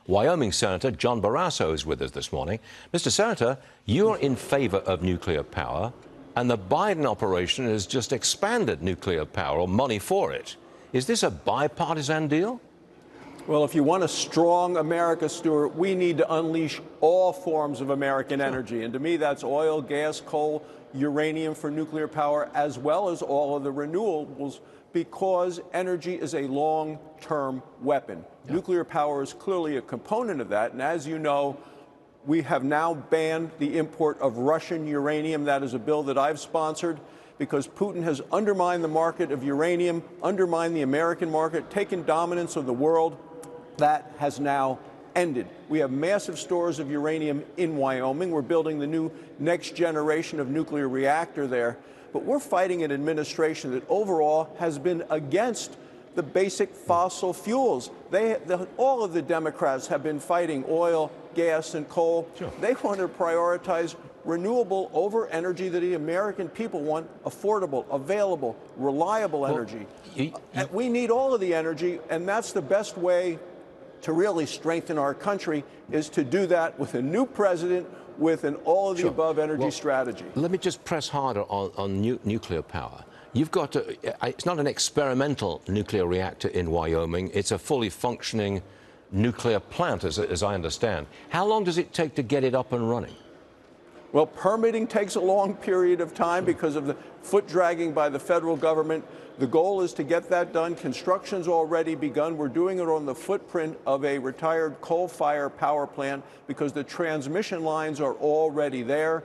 Wyoming Senator John Barrasso is with us this morning. Mr. Senator, you're in favor of nuclear power, and the Biden operation has just expanded nuclear power, or money for it. Is this a bipartisan deal? Well, if you want a strong America, Stuart, we need to unleash all forms of American energy. And to me, that's oil, gas, coal, uranium for nuclear power, as well as all of the renewables, because energy is a long-term weapon. Yeah. Nuclear power is clearly a component of that. And as you know, we have now banned the import of Russian uranium. That is a bill that I've sponsored, because Putin has undermined the market of uranium, undermined the American market, taken dominance of the world. That has now ended. We have massive stores of uranium in Wyoming. We're building the new next generation of nuclear reactor there. But we're fighting an administration that overall has been against the basic fossil fuels. All of the Democrats have been fighting oil, gas, and coal. Sure. They want to prioritize renewable over energy that the American people want: affordable, available, reliable energy. We need all of the energy, and that's the best way to really strengthen our country, is to do that with a new president with an all-of-the-above energy strategy. Let me just press harder on nuclear power. You've got to, it's not an experimental nuclear reactor in Wyoming. It's a fully functioning nuclear plant, as I understand. How long does it take to get it up and running? Well, permitting takes a long period of time because of the foot dragging by the federal government. The goal is to get that done. Construction's already begun. We're doing it on the footprint of a retired coal-fired power plant because the transmission lines are already there.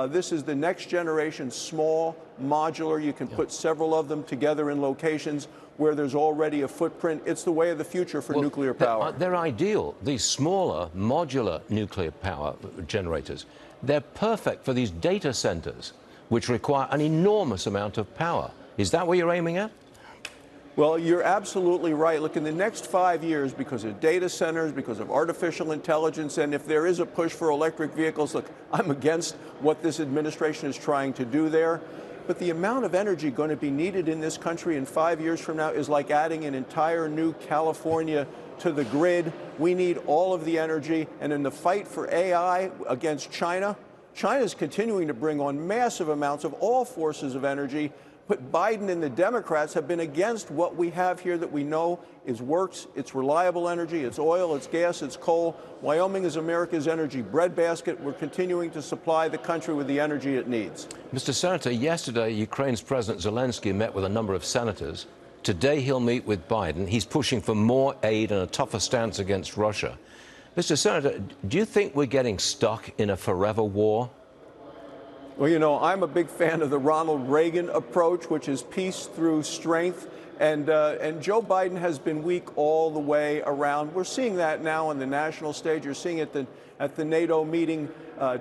This is the next generation, small, modular. You can put several of them together in locations where there's already a footprint. It's the way of the future for nuclear power. They're ideal. These smaller, modular nuclear power generators, they're perfect for these data centers, which require an enormous amount of power. Is that what you're aiming at? Well, you're absolutely right. Look, in the next 5 years, because of data centers, because of artificial intelligence, and if there is a push for electric vehicles, look, I'm against what this administration is trying to do there. But the amount of energy going to be needed in this country in 5 years from now is like adding an entire new California to the grid. We need all of the energy. And in the fight for AI against China, China is continuing to bring on massive amounts of all forces of energy. But Biden and the Democrats have been against what we have here that we know works. It's reliable energy. It's oil, it's gas, it's coal. Wyoming is America's energy breadbasket. We're continuing to supply the country with the energy it needs. Mr. Senator, yesterday Ukraine's President Zelensky met with a number of senators. Today he'll meet with Biden. He's pushing for more aid and a tougher stance against Russia. Mr. Senator, do you think we're getting stuck in a forever war? Well, you know, I'm a big fan of the Ronald Reagan approach, which is peace through strength. And Joe Biden has been weak all the way around. We're seeing that now on the national stage. You're seeing it at the NATO meeting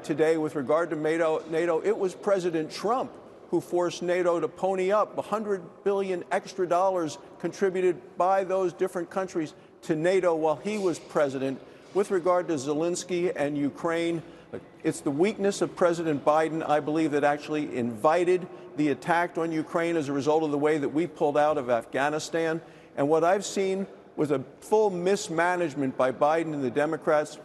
today with regard to NATO. It was President Trump who forced NATO to pony up $100 billion extra dollars contributed by those different countries to NATO while he was president. With regard to Zelensky and Ukraine, it's the weakness of President Biden, I believe, that actually invited the attack on Ukraine as a result of the way that we pulled out of Afghanistan. And what I've seen was a full mismanagement by Biden and the Democrats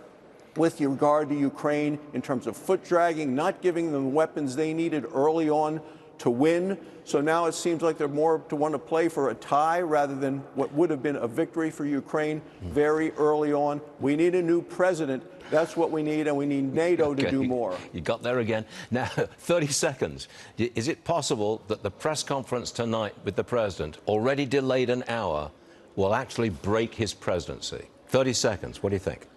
with regard to Ukraine in terms of foot dragging, not giving them the weapons they needed early on to win. So now it seems like they're more to want to play for a tie rather than what would have been a victory for Ukraine very early on. We need a new president. That's what we need, and we need NATO to do more. You got there again. Now, 30 seconds. Is it possible that the press conference tonight with the president, already delayed an hour, will actually break his presidency? 30 seconds. What do you think?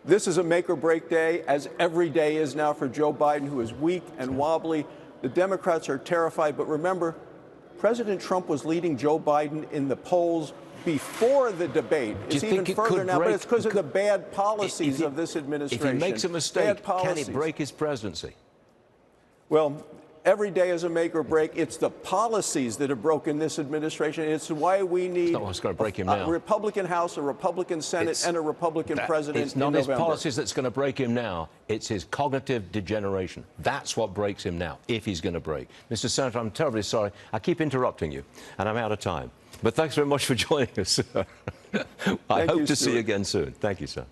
This is a make-or-break day, as every day is now for Joe Biden, who is weak and wobbly. The Democrats are terrified. But remember, President Trump was leading Joe Biden in the polls before the debate. It's even further now, but it's because of the bad policies of this administration. If he makes a mistake, can it break his presidency? Well, every day is a make or break. It's the policies that have broken this administration. It's why we need a Republican House, a Republican Senate, and a Republican president. It's not his policies that's going to break him now. It's his cognitive degeneration. That's what breaks him now, if he's going to break. Mr. Senator, I'm terribly sorry. I keep interrupting you, and I'm out of time. But thanks very much for joining us. I hope to see you again soon. Thank you, sir.